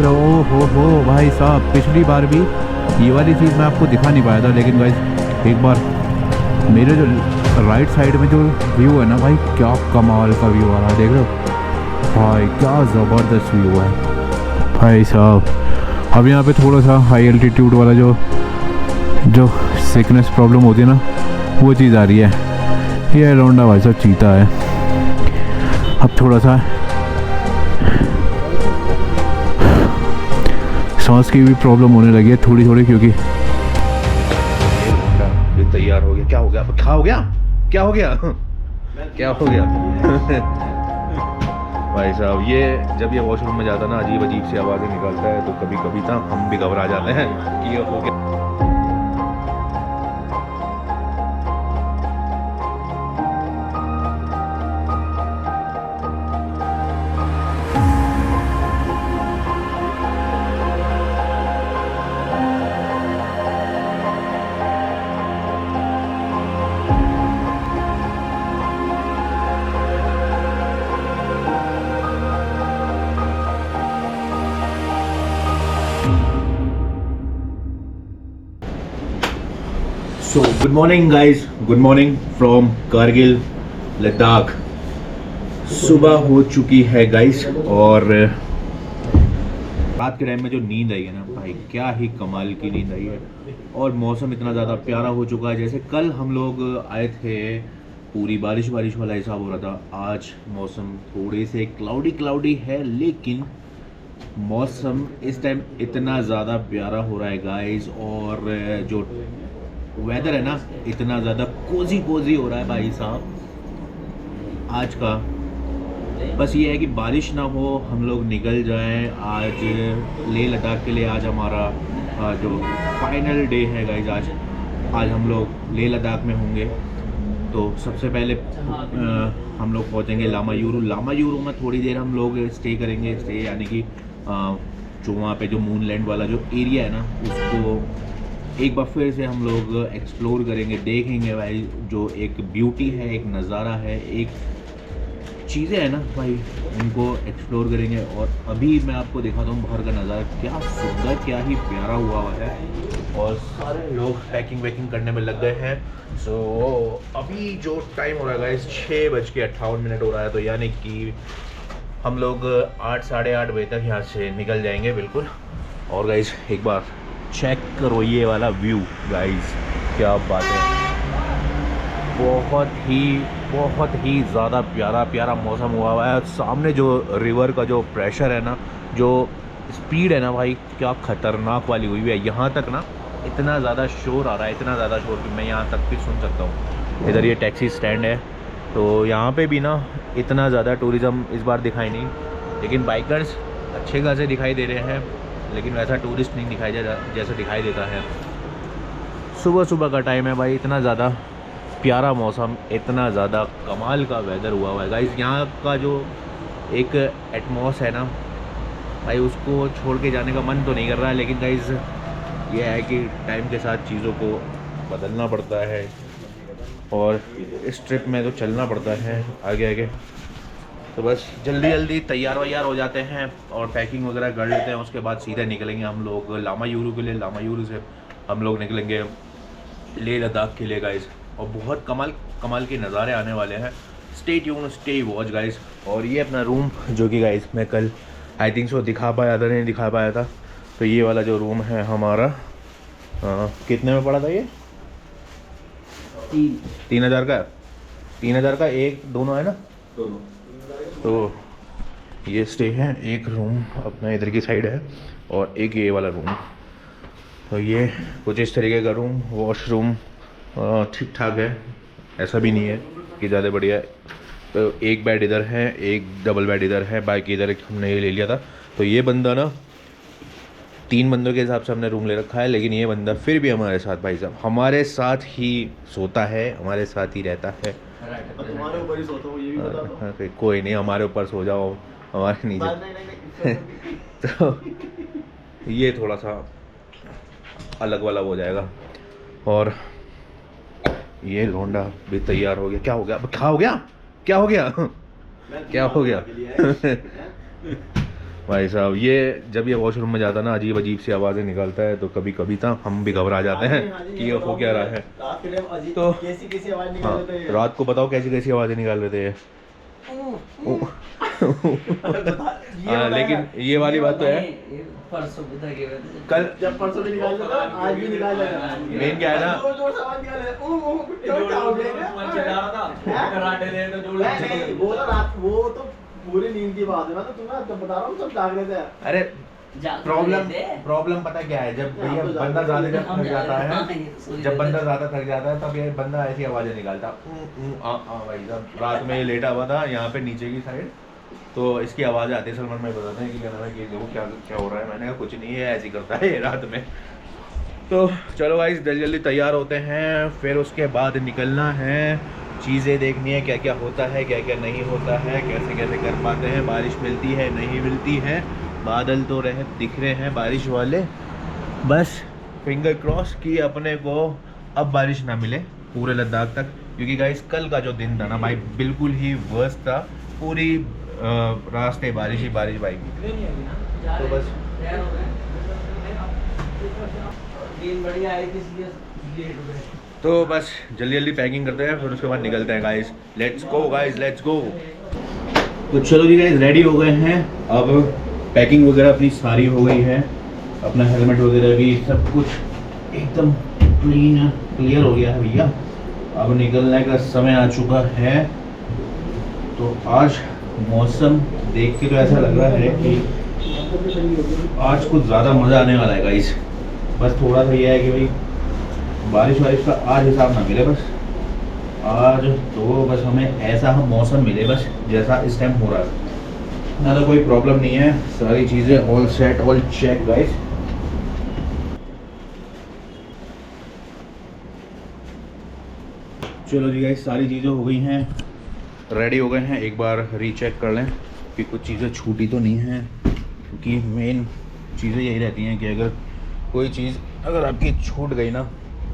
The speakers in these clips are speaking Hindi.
ओ हो भाई साहब, पिछली बार भी ये वाली चीज़ मैं आपको दिखा नहीं पाया था, लेकिन गाइस एक बार मेरे जो राइट साइड में जो व्यू है ना भाई, क्या कमाल का व्यू आ रहा है, देख रहे हो भाई, क्या ज़बरदस्त व्यू है भाई साहब। अब यहाँ पे थोड़ा सा हाई एल्टीट्यूड वाला जो जो सिकनेस प्रॉब्लम होती है ना, वो चीज़ आ रही है। ये लौंडा भाई साहब चीता है। अब थोड़ा सा सांस की भी प्रॉब्लम होने लगी है थोड़ी थोड़ी, क्योंकि ये लौंडा भी तैयार हो गया। क्या हो गया? क्या हो गया? क्या हो गया? क्या हो गया? भाई साहब ये जब ये वॉशरूम में जाता है ना, अजीब अजीब सी आवाज़ें निकालता है, तो कभी कभी ना हम भी घबरा जाते हैं कि ये हो गया। So good morning guys, good morning from Kargil Ladakh. सुबह हो चुकी है गाइज, और रात के टाइम में जो नींद आई है ना भाई, क्या ही कमाल की नींद आई है। और मौसम इतना ज़्यादा प्यारा हो चुका है, जैसे कल हम लोग आए थे पूरी बारिश बारिश वाला हिसाब हो रहा था। आज मौसम थोड़े से क्लाउडी है, लेकिन मौसम इस टाइम इतना ज़्यादा प्यारा हो रहा है गाइज, और जो वेदर है ना, इतना ज़्यादा कोजी हो रहा है भाई साहब आज का। बस ये है कि बारिश ना हो, हम लोग निकल जाएं आज लेह लद्दाख के लिए। आज हमारा जो फाइनल डे है गाइज, आज हम लोग लेह लद्दाख में होंगे। तो सबसे पहले हम लोग पहुंचेंगे लामा यूरू में थोड़ी देर हम लोग स्टे करेंगे। स्टे यानी कि जो वहाँ पे जो मूनलैंड वाला जो एरिया है ना, उसको एक बार फिर से हम लोग एक्सप्लोर करेंगे, देखेंगे भाई। जो एक ब्यूटी है, एक नज़ारा है, एक चीज़ें हैं ना भाई, उनको एक्सप्लोर करेंगे। और अभी मैं आपको दिखाता हूँ बाहर का नज़ारा, क्या सुंदर, क्या ही प्यारा हुआ है। और सारे लोग पैकिंग वैकिंग करने में लग गए हैं। सो अभी जो टाइम हो रहा है गाइस, 6:58 हो रहा है। तो यानी कि हम लोग 8 साढ़े 8 बजे तक यहाँ से निकल जाएंगे बिल्कुल। और गाइस एक बार चेक करो ये वाला व्यू गाइस, क्या बात है। बहुत ही ज़्यादा प्यारा मौसम हुआ है। सामने जो रिवर का जो प्रेशर है ना, जो स्पीड है ना भाई, क्या ख़तरनाक वाली हुई है। यहाँ तक ना इतना ज़्यादा शोर आ रहा है, इतना ज़्यादा शोर कि मैं यहाँ तक भी सुन सकता हूँ। इधर ये टैक्सी स्टैंड है, तो यहाँ पे भी ना इतना ज़्यादा टूरिज़्म इस बार दिखाई नहीं, लेकिन बाइकर्स अच्छे खासे दिखाई दे रहे हैं, लेकिन वैसा टूरिस्ट नहीं दिखाई दे जैसा दिखाई देता है। सुबह का टाइम है भाई, इतना ज़्यादा प्यारा मौसम, इतना ज़्यादा कमाल का वेदर हुआ है गाइस। यहाँ का जो एक एटमॉस है ना भाई, उसको छोड़ के जाने का मन तो नहीं कर रहा है, लेकिन गाइस ये है कि टाइम के साथ चीज़ों को बदलना पड़ता है, और इस ट्रिप में तो चलना पड़ता है आगे। तो बस जल्दी तैयार हो जाते हैं और पैकिंग वगैरह कर लेते हैं। उसके बाद सीधे निकलेंगे हम लोग लामा यूरू के लिए। लामा यूरू से हम लोग निकलेंगे लेह लद्दाख के लिए गाइस, और बहुत कमाल के नज़ारे आने वाले हैं। Stay tune, stay watch guys. और ये अपना रूम, जो कि गाइस मैं कल आई थिंक सो दिखा पाया था, नहीं दिखा पाया था। तो ये वाला जो रूम है हमारा, कितने में पड़ा था ये? 3,000 का। 3,000 का एक, दोनों है ना? दोनों। तो ये स्टे है, एक रूम अपना इधर की साइड है और एक ये वाला रूम। तो ये कुछ इस तरीके का रूम, वॉशरूम ठीक ठाक है, ऐसा भी नहीं है कि ज़्यादा बढ़िया है। तो एक बेड इधर है, एक डबल बेड इधर है, बाकी इधर हमने ये ले लिया था। तो ये बंदा ना 3 बंदों के हिसाब से हमने रूम ले रखा है, लेकिन ये बंदा फिर भी हमारे साथ, भाई साहब हमारे साथ ही सोता है, हमारे साथ ही रहता है। तुम्हारे ऊपर ही सोता हूँ, ये भी बता दो। कोई नहीं, हमारे ऊपर सो जाओ, हमारे नीचे। तो ये थोड़ा सा अलग वाला हो जाएगा। और ये लौंडा भी तैयार हो गया। क्या हो गया? क्या हो गया? क्या हो गया? क्या हो गया? भाई साहब ये जब ये वॉशरूम में जाता है ना अजीब अजीब सी आवाज़ें निकालता है, तो कभी कभी तो हम भी घबरा जाते हैं कि ये हो क्या रहा है। तो हाँ, रात को बताओ कैसी कैसी आवाज़ें निकाल रहे थे। हाँ लेकिन ये वाली बात तो है, कल जब परसों भी निकाल था आज भी निकाल लेगा। मेन क्या है ना, वो तो पूरी नींद की बात है, मैं तो तुम्हें बता रहा हूँ सब जाग रहे थे। अरे प्रॉब्लम पता क्या है, जब भैया बंदा ज्यादा जब थक जाता है, जब बंदा ज्यादा थक जाता है तब ये बंदा ऐसी आवाजें निकालता। भाई साहब रात में ये लेटा हुआ था यहाँ पे नीचे की साइड, तो इसकी आवाज़ आती है। सलमान भाई बताते हैं कि क्या नाम है कि देखो क्या क्या हो रहा है। मैंने कहा कुछ नहीं है, ऐसे ही करता है रात में। तो चलो गाइस जल्दी जल्दी तैयार होते हैं, फिर उसके बाद निकलना है, चीज़ें देखनी है क्या क्या होता है क्या क्या नहीं होता है, कैसे कैसे कर पाते हैं, बारिश मिलती है नहीं मिलती है। बादल तो दिख रहे हैं बारिश वाले, बस फिंगर क्रॉस कि अपने को अब बारिश ना मिले पूरे लद्दाख तक, क्योंकि गाइस कल का जो दिन था ना भाई बिल्कुल ही वर्स्ट था। पूरी रास्ते बारिश ही बारिश भाई। तो बस तो बस जल्दी जल्दी पैकिंग करते हैं, फिर उसके बाद निकलते हैं guys. Let's go guys, let's गो। तो चलो जी गाइस रेडी हो गए हैं, अब पैकिंग वगैरह अपनी सारी हो गई है, अपना हेलमेट वगैरह भी सब कुछ एकदम क्लियर हो गया है भैया। अब निकलने का समय आ चुका है। तो आज मौसम देख के तो ऐसा लग रहा है कि आज कुछ ज़्यादा मज़ा आने वाला है गाइस। बस थोड़ा सा ये है कि भाई बारिश वारिश का आज हिसाब ना मिले, बस आज तो बस हमें ऐसा मौसम मिले बस जैसा इस टाइम हो रहा है, ना तो कोई प्रॉब्लम नहीं है। सारी चीज़ें all set all check guys. चलो जी गाइस सारी चीज़ें हो गई हैं, रेडी हो गए हैं। एक बार रीचेक कर लें कि कुछ चीज़ें छूटी तो नहीं हैं, क्योंकि मेन चीज़ें यही रहती हैं कि अगर कोई चीज़ अगर आपकी छूट गई ना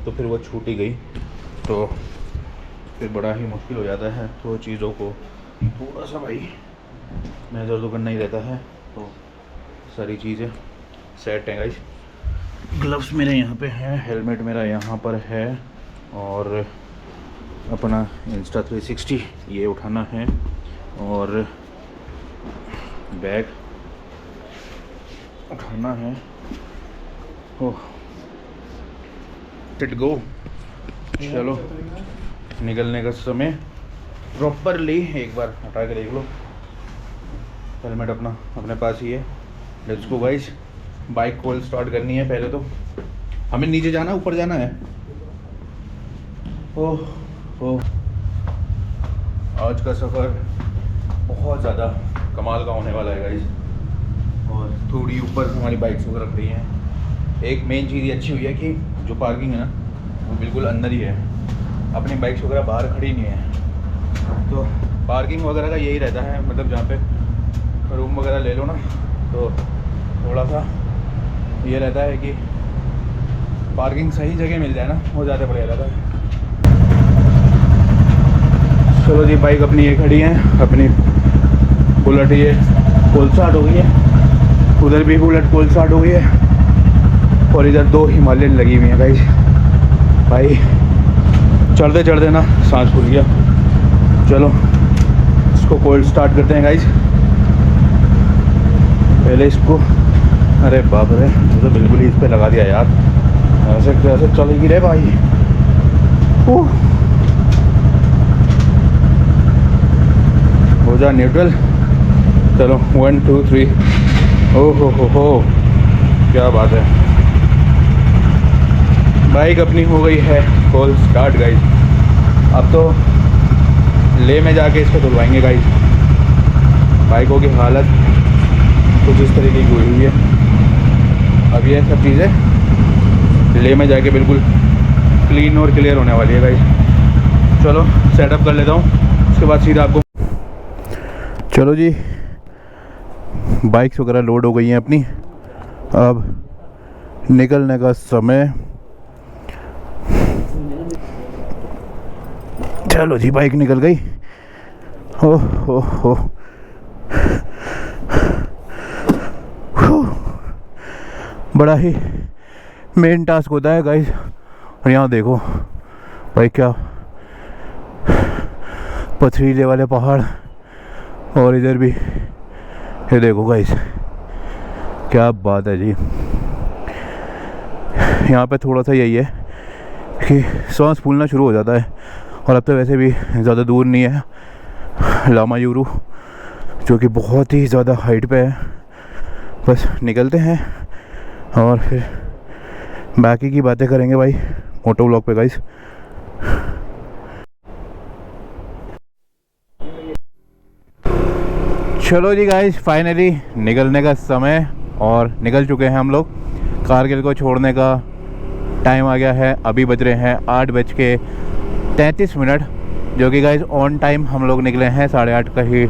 तो फिर वो छूटी गई तो फिर बड़ा ही मुश्किल हो जाता है। तो चीज़ों को थोड़ा सा भाई मेजर तो करना ही रहता है। तो सारी चीज़ें सेट हैं गाइस। ग्लव्स मेरे यहाँ पे हैं, हेलमेट मेरा यहाँ पर है, और अपना इंस्टा 360 ये उठाना है, और बैग उठाना है। ओह लेट्स गो। चलो निकलने का समय प्रॉपरली एक बार हटा के देख लो, हेलमेट अपना अपने पास ही है। Let's go guys. बाइक को स्टार्ट करनी है, पहले तो हमें नीचे जाना ऊपर जाना है। ओह आज का सफ़र बहुत ज़्यादा कमाल का होने वाला है गाइस, और थोड़ी ऊपर हमारी बाइक्स वगैरह रख रही हैं। एक मेन चीज़ ये अच्छी हुई है कि जो पार्किंग है ना वो बिल्कुल अंदर ही है, अपनी बाइक्स वगैरह बाहर खड़ी नहीं है। तो पार्किंग वगैरह का यही रहता है, मतलब जहाँ पे रूम वगैरह ले लो ना तो थोड़ा सा ये रहता है कि पार्किंग सही जगह मिल जाए ना वो ज़्यादा बढ़िया रहता है। चलो जी बाइक अपनी ये खड़ी है, अपनी बुलेट ये कोल स्टार्ट हो गई है, उधर भी बुलेट कोल स्टार्ट हो गई है, और इधर 2 हिमालयन लगी हुई हैं गाइस। भाई चढ़ते चढ़ते ना सांस फूल गया। चलो इसको कोल्ड स्टार्ट करते हैं गाइस। पहले इसको, अरे बाप रे तो बिल्कुल ही इस पे लगा दिया यार, ऐसे कैसे चलेगी रे भाई। हो जा न्यूट्रल। चलो 1 2 3। ओह हो क्या बात है। बाइक अपनी हो गई है कोल स्टार्ट गाइस। अब तो ले में जाके इसको धुलवाएंगे गाइस। बाइकों की हालत कुछ इस तरीके की हुई है। अब ये सब चीज़ें ले में जाके बिल्कुल क्लीन और क्लियर होने वाली है गाइस। चलो सेटअप कर लेता हूँ, उसके बाद सीधा आपको। चलो जी बाइक्स वगैरह लोड हो गई हैं अपनी, अब निकलने का समय। चलो जी बाइक निकल गई। बड़ा ही मेन टास्क होता है गाइस। और यहाँ देखो भाई क्या पथरीले वाले पहाड़, और इधर भी ये देखो गाइस, क्या बात है जी। यहाँ पे थोड़ा सा यही है कि सांस फूलना शुरू हो जाता है। और अब तो वैसे भी ज़्यादा दूर नहीं है लामायूरू, जो कि बहुत ही ज़्यादा हाइट पे है। बस निकलते हैं और फिर बाकी की बातें करेंगे भाई मोटो व्लॉग पे गाइस। चलो जी गाइस, फाइनली निकलने का समय, और निकल चुके हैं हम लोग। कारगिल को छोड़ने का टाइम आ गया है। अभी बज रहे हैं 8:33, जो कि गाइस ऑन टाइम हम लोग निकले हैं। 8:30 का ही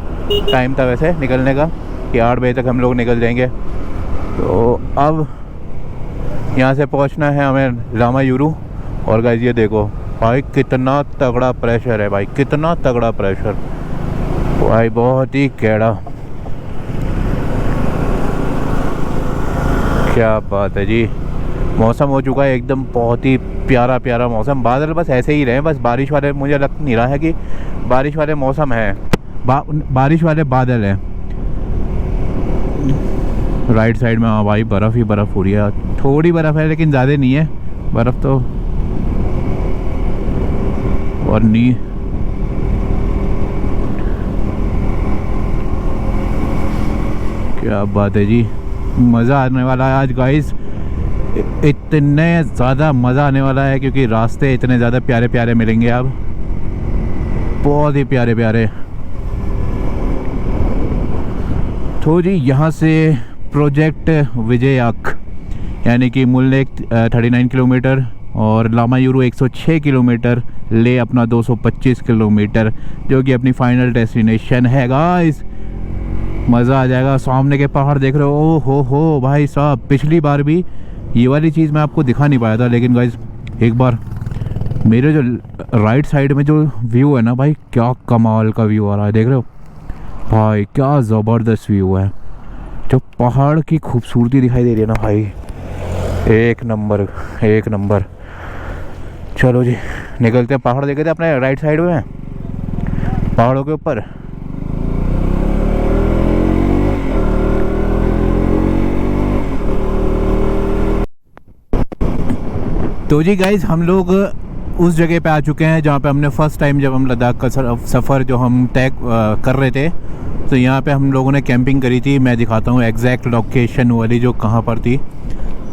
टाइम था वैसे निकलने का, कि 8 बजे तक हम लोग निकल जाएंगे। तो अब यहाँ से पहुँचना है हमें लामायूरू। और गाइस ये देखो भाई कितना तगड़ा प्रेशर है भाई, कितना तगड़ा प्रेशर भाई, बहुत ही कैड़ा। क्या बात है जी। मौसम हो चुका है एकदम बहुत ही प्यारा प्यारा मौसम। बादल बस ऐसे ही रहे, बस बारिश वाले, मुझे लग नहीं रहा है कि बारिश वाले मौसम है, बारिश वाले बादल हैं। राइट साइड में हाँ भाई बर्फ़ ही बर्फ़ हो रही है। थोड़ी बर्फ़ है लेकिन ज़्यादा नहीं है बर्फ़ तो। और नहीं क्या बात है जी, मज़ा आने वाला है आज गाइस। इतने ज़्यादा मज़ा आने वाला है क्योंकि रास्ते इतने ज़्यादा प्यारे प्यारे मिलेंगे अब, बहुत ही प्यारे प्यारे। तो जी यहाँ से प्रोजेक्ट विजयक यानी कि मुल्लेक 39 किलोमीटर और लामायूरू 106 किलोमीटर, ले अपना 225 किलोमीटर, जो कि अपनी फाइनल डेस्टिनेशन है गाइस। मज़ा आ जाएगा। सामने के पहाड़ देख रहे हो, ओ हो भाई साहब। पिछली बार भी ये वाली चीज़ मैं आपको दिखा नहीं पाया था, लेकिन गाइस एक बार मेरे जो राइट साइड में जो व्यू है ना भाई, क्या कमाल का व्यू आ रहा है, देख रहे हो भाई, क्या ज़बरदस्त व्यू है। जो पहाड़ की खूबसूरती दिखाई दे रही है ना भाई, एक नंबर एक नंबर। चलो जी निकलते हैं। पहाड़ देखे थे अपने राइट साइड में, पहाड़ों के ऊपर। तो जी गाइज हम लोग उस जगह पे आ चुके हैं जहाँ पे हमने फ़र्स्ट टाइम, जब हम लद्दाख का सफ़र जो हम तय कर रहे थे, तो यहाँ पे हम लोगों ने कैंपिंग करी थी। मैं दिखाता हूँ एग्जैक्ट लोकेशन वाली जो कहाँ पर थी।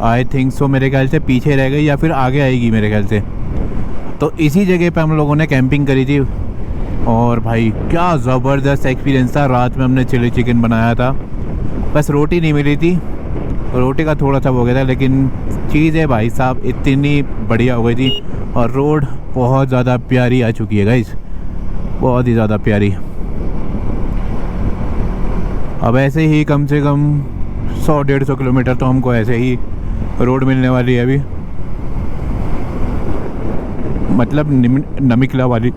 आई थिंक सो मेरे ख्याल से पीछे रह गई या फिर आगे आएगी मेरे ख्याल से। तो इसी जगह पे हम लोगों ने कैंपिंग करी थी। और भाई क्या ज़बरदस्त एक्सपीरियंस था। रात में हमने चिली चिकन बनाया था, बस रोटी नहीं मिली थी, रोटी का थोड़ा सा हो गया था, लेकिन चीज़ें भाई साहब इतनी बढ़िया हो गई थी। और रोड बहुत ज़्यादा प्यारी आ चुकी है गाइस, बहुत ही ज़्यादा प्यारी। अब ऐसे ही कम से कम 100-150 किलोमीटर तो हमको ऐसे ही रोड मिलने वाली है अभी, मतलब नमिकला वाली।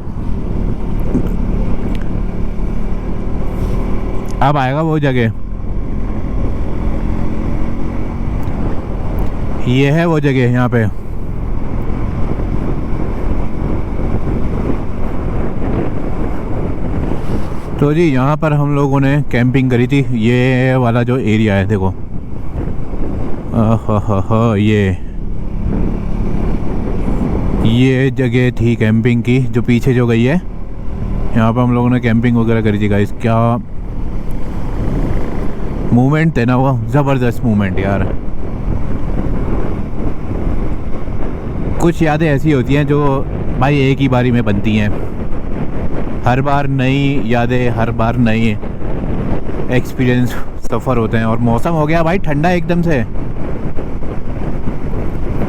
अब आएगा वो जगह, ये है वो जगह यहाँ पे। तो जी यहाँ पर हम लोगों ने कैंपिंग करी थी। ये वाला जो एरिया है देखो, ये जगह थी कैंपिंग की, जो पीछे जो गई है। यहाँ पर हम लोगों ने कैंपिंग वगैरह करी थी गाइस। क्या मूवमेंट है ना वो, ज़बरदस्त मूवमेंट यार। कुछ यादें ऐसी होती हैं जो भाई एक ही बारी में बनती हैं। हर बार नई यादें, हर बार नई एक्सपीरियंस, सफ़र होते हैं। और मौसम हो गया भाई ठंडा एकदम से,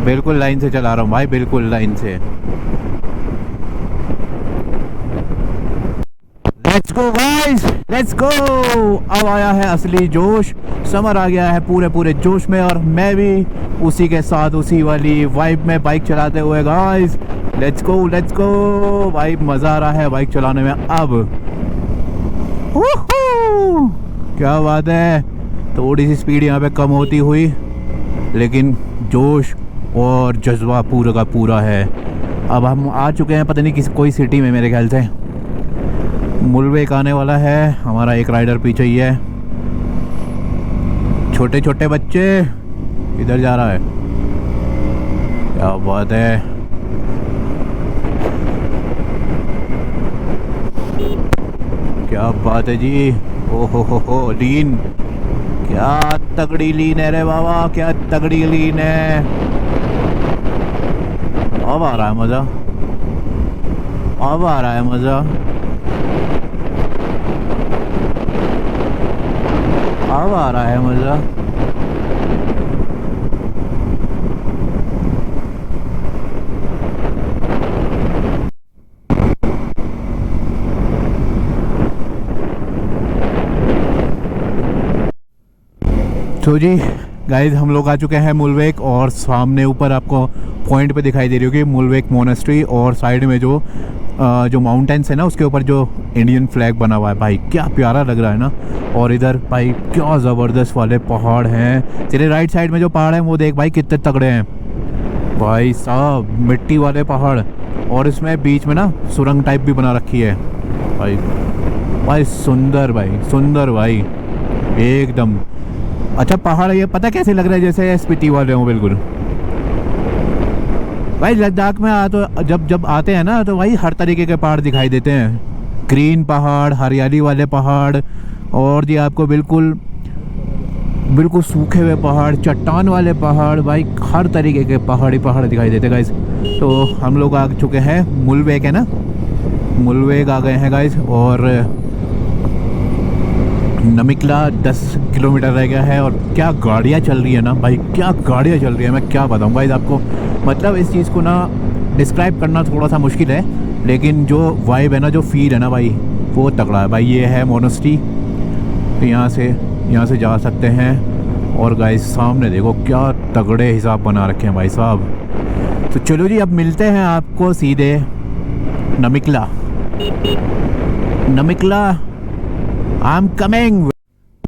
बिल्कुल लाइन से चला रहा हूँ भाई, बिल्कुल लाइन से। Let's go guys, let's go. अब आया है असली जोश, समर आ गया है पूरे पूरे जोश में, और मैं भी उसी के साथ उसी वाली वाइब में बाइक चलाते हुए गाइस। लेट्स गो भाई, मज़ा आ रहा है बाइक चलाने में अब। क्या बात है। थोड़ी सी स्पीड यहाँ पे कम होती हुई लेकिन जोश और जज्बा पूरा का पूरा है। अब हम आ चुके हैं पता नहीं किस कोई सिटी में, मेरे ख्याल से मुल्वेक आने वाला है। हमारा एक राइडर पीछे ही है। छोटे छोटे बच्चे इधर जा रहा है, क्या बात है। क्या बात है जी। हो लीन, क्या तगड़ी लीन है रे बाबा, क्या तगड़ी लीन है। अब आ रहा है मज़ा, अब आ रहा है मज़ा, अब आ रहा है मज़ा। तो जी गाइस हम लोग आ चुके हैं मुल्वेक, और सामने ऊपर आपको पॉइंट पे दिखाई दे रही होगी मुल्वेक मोनेस्ट्री, और साइड में जो माउंटेन्स है ना उसके ऊपर जो इंडियन फ्लैग बना हुआ है। भाई क्या प्यारा लग रहा है ना। और इधर भाई क्या ज़बरदस्त वाले पहाड़ हैं। तेरे राइट साइड में जो पहाड़ हैं वो देख भाई कितने तगड़े हैं भाई साहब, मिट्टी वाले पहाड़। और इसमें बीच में ना सुरंग टाइप भी बना रखी है भाई। भाई सुंदर भाई, सुंदर भाई एकदम। अच्छा पहाड़ ये पता कैसे लग रहा है, जैसे स्पीति वाले हों बिल्कुल। भाई लद्दाख में तो जब आते हैं ना तो भाई हर तरीके के पहाड़ दिखाई देते हैं। ग्रीन पहाड़, हरियाली वाले पहाड़, और जी आपको बिल्कुल बिल्कुल सूखे हुए पहाड़, चट्टान वाले पहाड़। भाई हर तरीके के पहाड़ी पहाड़ दिखाई देते गाइस। तो हम लोग आ चुके हैं मुल्वेक, है ना, मुल्वेक आ गए हैं गाइस। और नमिकला 10 किलोमीटर रह गया है। और क्या गाड़ियाँ चल रही है ना भाई, क्या गाड़ियाँ चल रही है, मैं क्या बताऊँ गाइस आपको। मतलब इस चीज़ को ना डिस्क्राइब करना थोड़ा सा मुश्किल है, लेकिन जो वाइब है ना, जो फील है ना भाई, वो तगड़ा है भाई। ये है मोनेस्ट्री, तो यहाँ से जा सकते हैं। और गाइस सामने देखो क्या तगड़े हिसाब बना रखे हैं भाई साहब। तो चलो जी अब मिलते हैं आपको सीधे Namikala. Namikala I am coming.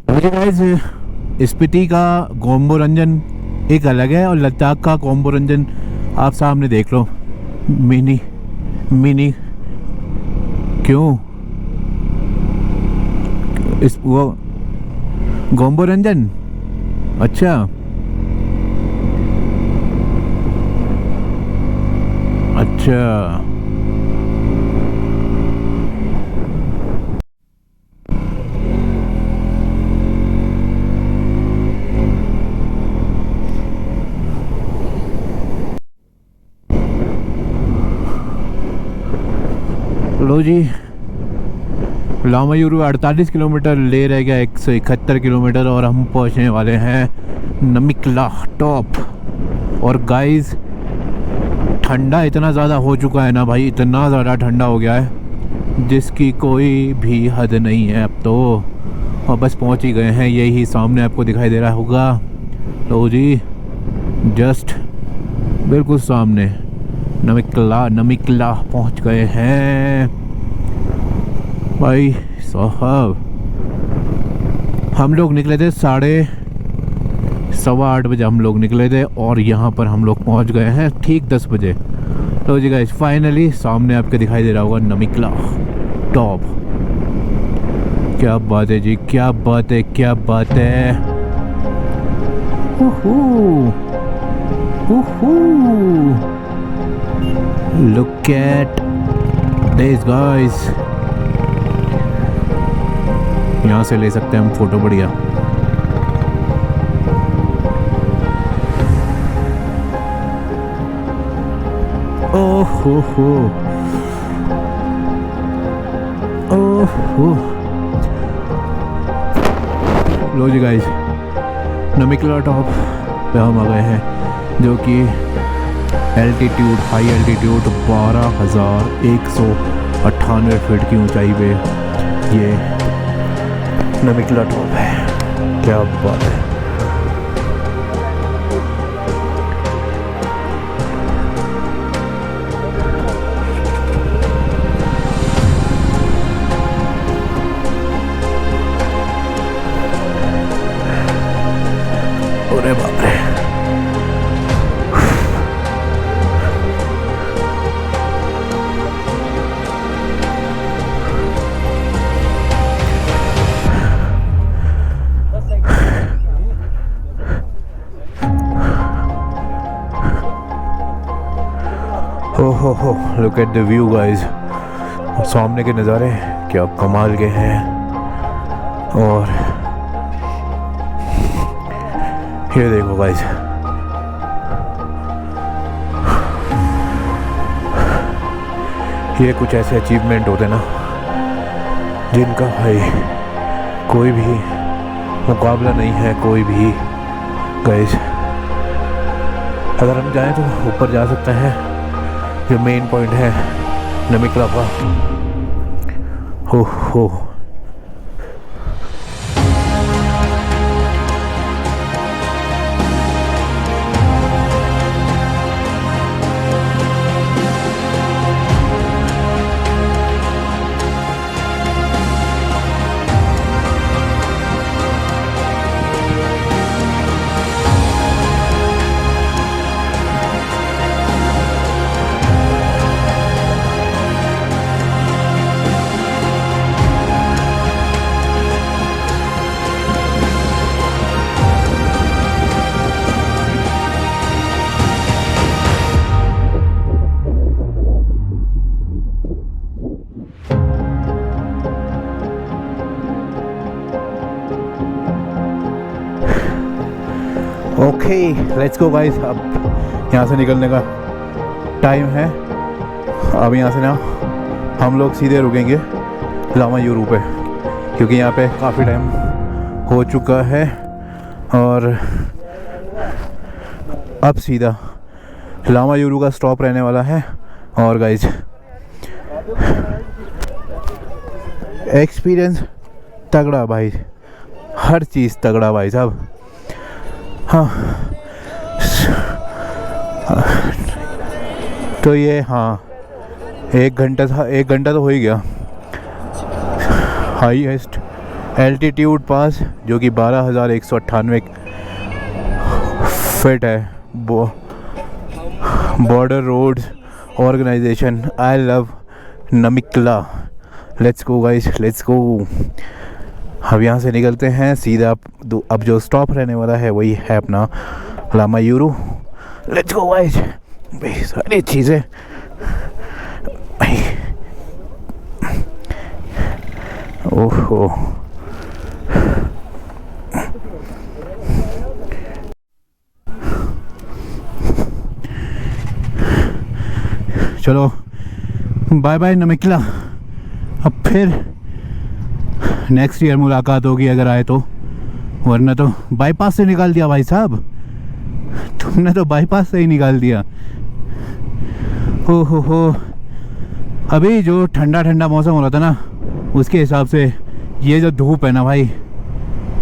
Guys Spiti का गोम्बो रंजन एक अलग है, और लद्दाख का गोम्बो रंजन आप सामने देख लो। मिनी क्यों इस वो गोम्बो रंजन, अच्छा अच्छा। लो जी लामायुरु 48 किलोमीटर, ले रह गया 171 किलोमीटर, और हम पहुंचने वाले हैं नमिकला टॉप। और गाइस ठंडा इतना ज़्यादा हो चुका है ना भाई, इतना ज़्यादा ठंडा हो गया है जिसकी कोई भी हद नहीं है अब तो। और बस पहुंच ही गए हैं, यही सामने आपको दिखाई दे रहा होगा। लो जी जस्ट बिल्कुल सामने नमिकला पहुंच गए हैं भाई साहब। हम लोग निकले थे 8:15 बजे हम लोग निकले थे, और यहाँ पर हम लोग पहुँच गए हैं ठीक 10 बजे। तो जी गाइस फाइनली सामने आपके दिखाई दे रहा होगा नमिकला टॉप। क्या बात है जी, क्या बात है, क्या बात है। Look at this guys. यहाँ से ले सकते हैं हम फोटो बढ़िया। ओहो लो जी गाइस नमिकला टॉप पे हम आ गए हैं, जो कि एल्टीट्यूड, हाई एल्टीट्यूड 12,198 फीट की ऊंचाई पे ये नमिकला टॉप है। क्या बात है। अरे बाप रे, हो, look at the view guys. सामने के नज़ारे क्या कमाल के हैं। और ये देखो गाइस, ये कुछ ऐसे अचीवमेंट होते ना जिनका भाई कोई भी मुकाबला नहीं है, कोई भी गाइस। अगर हम जाएं तो ऊपर जा सकते हैं, जो मेन पॉइंट है नमिकला का। हो ओके, लेट्स गो गाइस। अब यहाँ से निकलने का टाइम है। अब यहाँ से ना हम लोग सीधे रुकेंगे लामा यूरू पे, क्योंकि यहाँ पे काफ़ी टाइम हो चुका है। और अब सीधा लामा यूरू का स्टॉप रहने वाला है। और गाइस, एक्सपीरियंस तगड़ा भाई, हर चीज़ तगड़ा भाई साहब। हाँ, तो ये हाँ 1 घंटा था, 1 घंटा तो हो ही गया। हाईएस्ट एल्टीट्यूड पास जो कि 12,198 फीट है। Border roads organisation, I love Namikala. Let's go guys, let's go. अब यहाँ से निकलते हैं सीधा। अब जो स्टॉप रहने वाला है वही है अपना Lamayuru. Let's go guys. भाई सारी चीज़ें ओहो, चलो बाय बाय नमिकला। अब फिर नेक्स्ट ईयर मुलाकात होगी अगर आए तो, वरना तो बाईपास से निकाल दिया भाई साहब, तुमने तो बाईपास से ही निकाल दिया। हो, अभी जो ठंडा ठंडा मौसम हो रहा था ना, उसके हिसाब से ये जो धूप है ना भाई,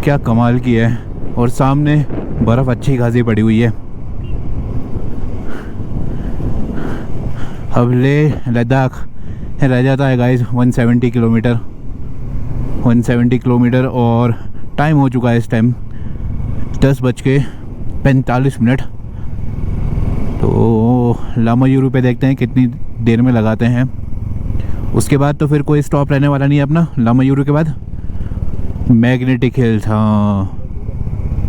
क्या कमाल की है। और सामने बर्फ़ अच्छी खासी पड़ी हुई है। अब लेह लद्दाख रह जाता है गाइस 170 किलोमीटर, 170 किलोमीटर। और टाइम हो चुका है इस टाइम 10:45। तो लामा यूरू पे देखते हैं कितनी देर में लगाते हैं। उसके बाद तो फिर कोई स्टॉप रहने वाला नहीं है अपना। लामा यूरू के बाद मैग्नेटिक हिल्स। हाँ,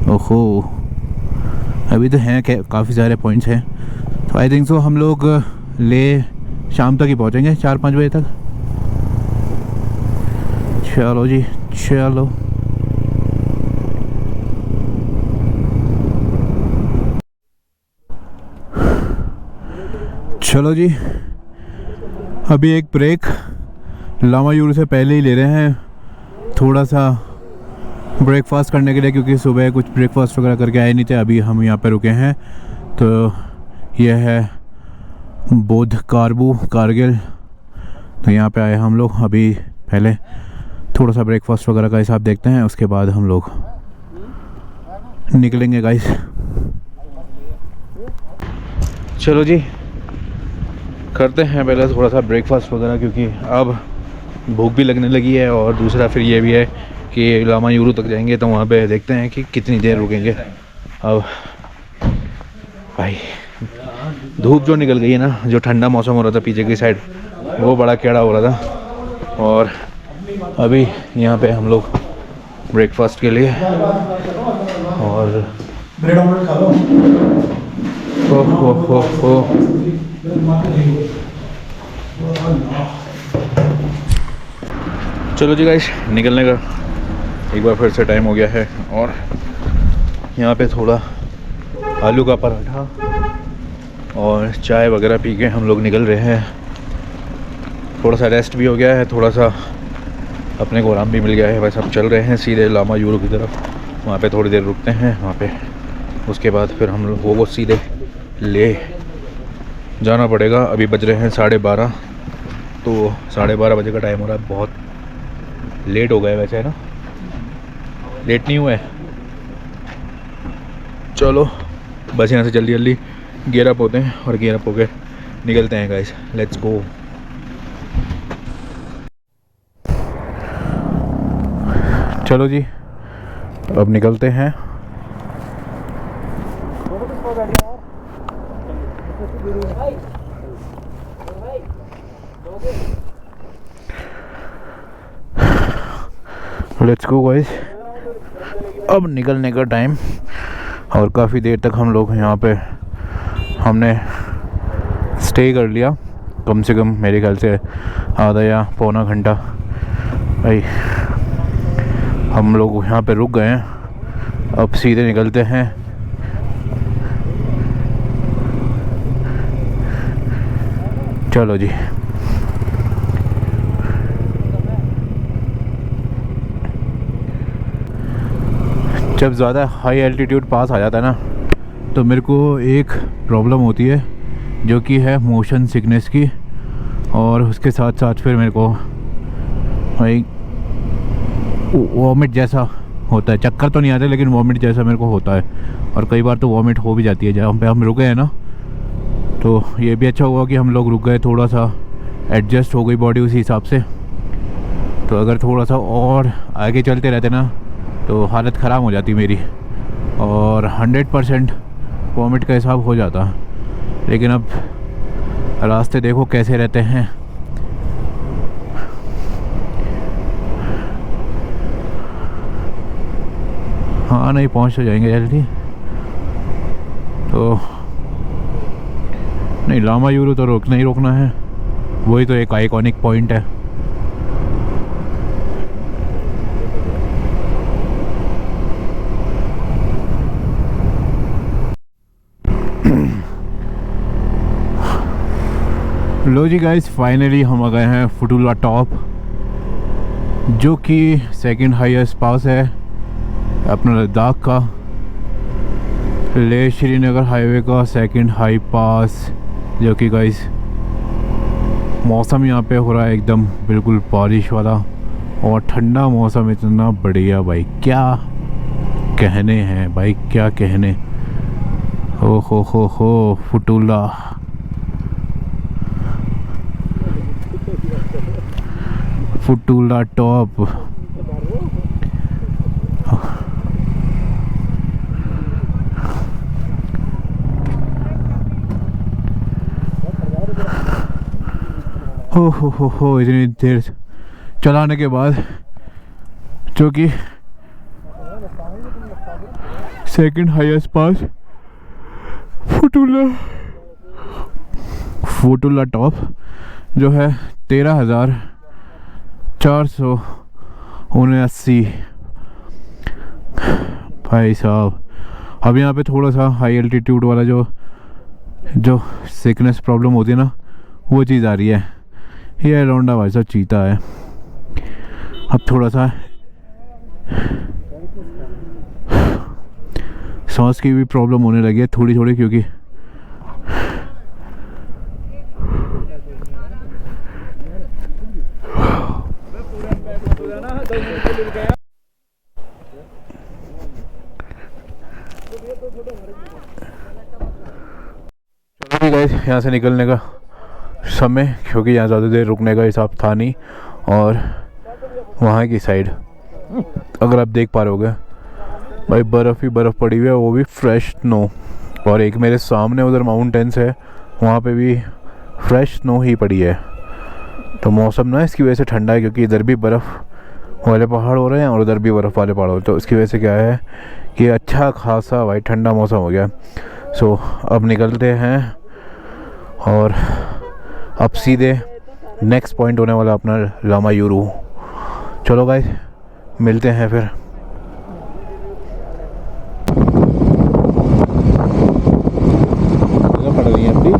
ओहो, अभी तो हैं काफ़ी सारे पॉइंट्स हैं। तो आई थिंक सो हम लोग ले शाम तक ही पहुँचेंगे, 4-5 बजे तक। चलो जी, चलो। चलो जी, अभी एक ब्रेक लामा यूरू से पहले ही ले रहे हैं, थोड़ा सा ब्रेकफास्ट करने के लिए, क्योंकि सुबह कुछ ब्रेकफास्ट वगैरह करके आए नहीं थे। अभी हम यहाँ पे रुके हैं। तो यह है बोध कारबू कारगिल। तो यहाँ पे आए हम लोग। अभी पहले थोड़ा सा ब्रेकफास्ट वगैरह का हिसाब देखते हैं, उसके बाद हम लोग निकलेंगे गाइस। चलो जी, करते हैं पहले थोड़ा सा ब्रेकफास्ट वगैरह, क्योंकि अब भूख भी लगने लगी है। और दूसरा फिर ये भी है कि लामा यूरू तक जाएंगे तो वहाँ पे देखते हैं कि कितनी देर रुकेंगे। अब भाई धूप जो निकल गई है ना, जो ठंडा मौसम हो रहा था पीछे की साइड, वो बड़ा केड़ा हो रहा था। और अभी यहाँ पे हम लोग ब्रेकफास्ट के लिए, और ब्रेड ऑमलेट खा लो। हो। चलो जी गाइस, निकलने का एक बार फिर से टाइम हो गया है और यहाँ पे थोड़ा आलू का पराठा और चाय वगैरह पी के हम लोग निकल रहे हैं। थोड़ा सा रेस्ट भी हो गया है, थोड़ा सा अपने को आराम भी मिल गया है। बस अब चल रहे हैं सीधे लामा यूरो की तरफ। वहाँ पे थोड़ी देर रुकते हैं वहाँ पे, उसके बाद फिर हम लोगों को सीधे ले जाना पड़ेगा। अभी बज रहे हैं 12:30, तो 12:30 बजे का टाइम हो रहा है। बहुत लेट हो गए वैसे, है ना? लेट नहीं हुए? चलो बस यहाँ से जल्दी जल्दी गियर अप होते हैं और गियर अप होके निकलते हैं गाइस। लेट्स गो। चलो जी, अब निकलते हैं। लेट्स गो गाइस, अब निकलने का टाइम। और काफ़ी देर तक हम लोग यहाँ पे हमने स्टे कर लिया, कम से कम मेरे ख्याल से आधा या पौना घंटा भाई हम लोग यहाँ पे रुक गए हैं। अब सीधे निकलते हैं। चलो जी, जब ज़्यादा हाई एल्टीट्यूड पास आ जाता है ना, तो मेरे को एक प्रॉब्लम होती है जो कि है मोशन सिकनेस की। और उसके साथ साथ फिर मेरे को भाई वॉमिट जैसा होता है। चक्कर तो नहीं आते लेकिन वॉमिट जैसा मेरे को होता है। और कई बार तो वॉमिट हो भी जाती है। जहाँ पे हम रुके हैं ना, तो ये भी अच्छा हुआ कि हम लोग रुक गए, थोड़ा सा एडजस्ट हो गई बॉडी उसी हिसाब से। तो अगर थोड़ा सा और आगे चलते रहते ना तो हालत ख़राब हो जाती मेरी और 100% वॉमिट का हिसाब हो जाता। लेकिन अब रास्ते देखो कैसे रहते हैं। हाँ नहीं, पहुंच तो जाएंगे जल्दी। तो नहीं, लामा यूरो तो रोकना ही रोकना है, वही तो एक आइकॉनिक पॉइंट है। लो जी गाइस, फाइनली हम आ गए हैं फुटूला टॉप, जो कि सेकंड हाईएस्ट पास है अपना लद्दाख का। लेह श्रीनगर हाईवे का सेकंड हाई पास, जो कि गाइस मौसम यहाँ पे हो रहा है एकदम बिल्कुल बारिश वाला और ठंडा मौसम, इतना बढ़िया भाई, क्या कहने हैं भाई, क्या कहने। ओ हो फुटूला। फुटूला टॉप। हो इतनी देर चलाने के बाद, जो कि सेकंड हाईएस्ट पास फुटूला टॉप, जो है 13,479। भाई साहब, अब यहाँ पे थोड़ा सा हाई एल्टीट्यूड वाला जो सिकनेस प्रॉब्लम होती है ना, वो चीज़ आ रही है। ये लौंडा भाई साहब चीता है। अब थोड़ा सा सांस की भी प्रॉब्लम होने लगी है थोड़ी थोड़ी, क्योंकि गाइस यहाँ से निकलने का समय, क्योंकि यहाँ ज़्यादा देर रुकने का हिसाब था नहीं। और वहाँ की साइड अगर आप देख पा रहे होगे भाई, बर्फ़ ही बर्फ़ पड़ी हुई है, वो भी फ्रेश स्नो। और एक मेरे सामने उधर माउंटेन्स है, वहाँ पे भी फ्रेश स्नो ही पड़ी है। तो मौसम ना इसकी वजह से ठंडा है, क्योंकि इधर भी बर्फ़ वाले पहाड़ हो रहे हैं और उधर भी बर्फ़ वाले पहाड़ हो रहे हैं। तो इसकी वजह से क्या है कि अच्छा खासा भाई ठंडा मौसम हो गया। सो अब निकलते हैं और अब सीधे नेक्स्ट पॉइंट होने वाला अपना लामायूरू। चलो गाइस मिलते हैं फिर। पड़ रही है अपनी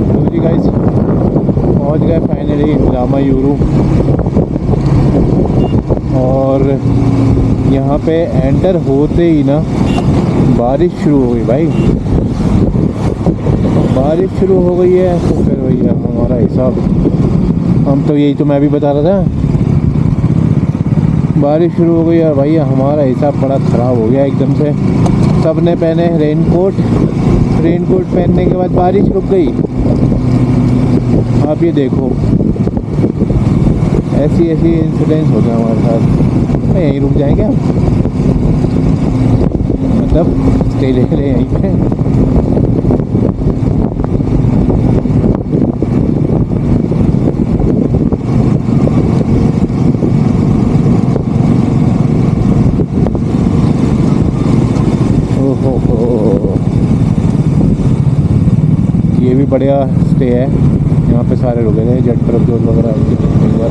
तो जी गाइस पहुंच गए फाइनली लामायूरू। और यहाँ पे एंटर होते ही ना बारिश शुरू हो गई भाई। बारिश शुरू हो गई है तो फिर भैया हमारा हिसाब, हम तो यही तो मैं भी बता रहा था, बारिश शुरू हो गई और भैया हमारा हिसाब बड़ा ख़राब हो गया एकदम से। सब ने पहने रेनकोट, रेनकोट पहनने के बाद बारिश रुक गई। आप ये देखो ऐसी ऐसी इंसिडेंट्स होते हैं हमारे साथ। मैं यहीं रुक जाएंगे हम, मतलब स्टे ले लें यहीं पे। ये भी बढ़िया स्टे है, यहाँ पे सारे रुके थे जेट ट्रक जोन वगैरह एक बार।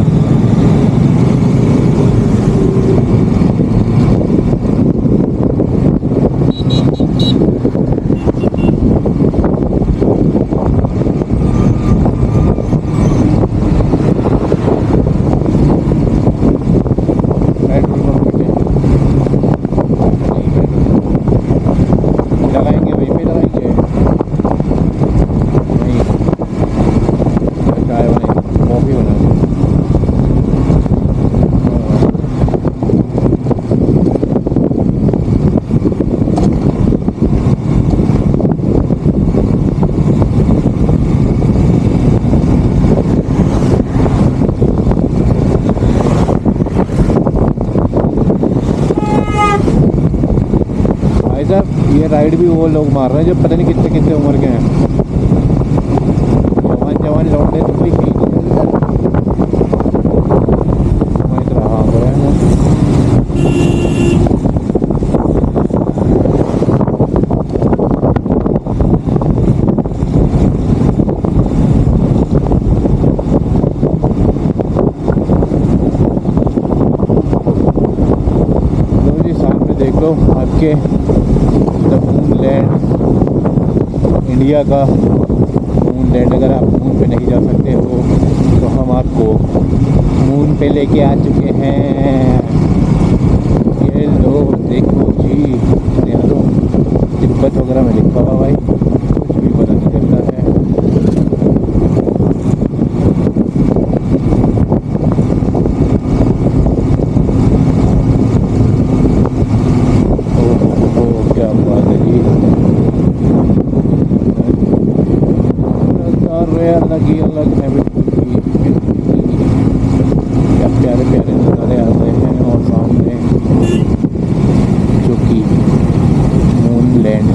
ये राइड भी वो लोग मार रहे हैं जो पता नहीं कितने कितने उम्र के हैं। जवान जवान लौटे तो भी ठीक रहा लो जी। सामने देख लो आपके इंडिया का मून लैंड। अगर आप मून पे नहीं जा सकते हो तो हम आपको मून पे लेके आ चुके हैं। ये लो देखो जी, यहाँ तो तिब्बत वगैरह में लिखा हुआ भाई, कुछ भी पता नहीं चलता है। ओ क्या बात है जी। अलग है क्या प्यारे प्यारे नज़ारे आते हैं। और सामने जो कि मून लैंड,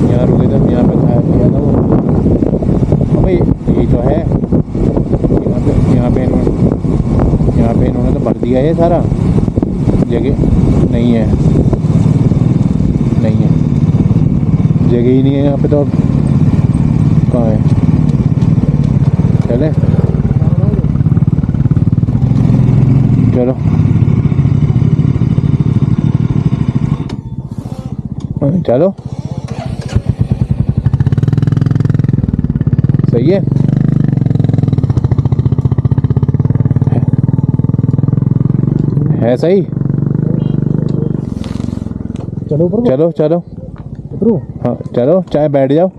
यहाँ रुके थे, यहाँ पे खाया किया था वो भाई। यही तो है, यहाँ पे इन्होंने तो भर दिया है सारा, जगह नहीं है, जगह ही नहीं है यहाँ पे। तो अब कहाँ है, चले चलो चलो सही है सही। चलो ऊपर, चलो चलो हाँ चलो, चाय बैठ जाओ।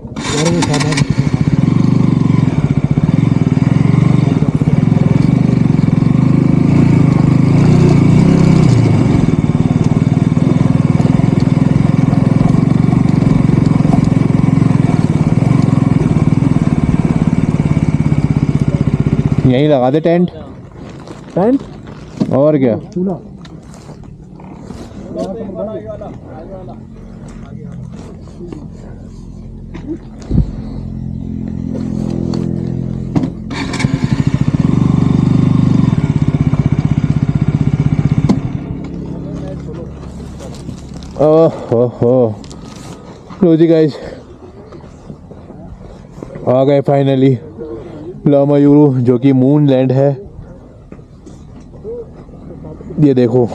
यहीं लगा दे टेंट। और क्या, ओहो, लो जी गाइस, आ गए फाइनली लामायुरु, जो कि मून लैंड है। ये देखो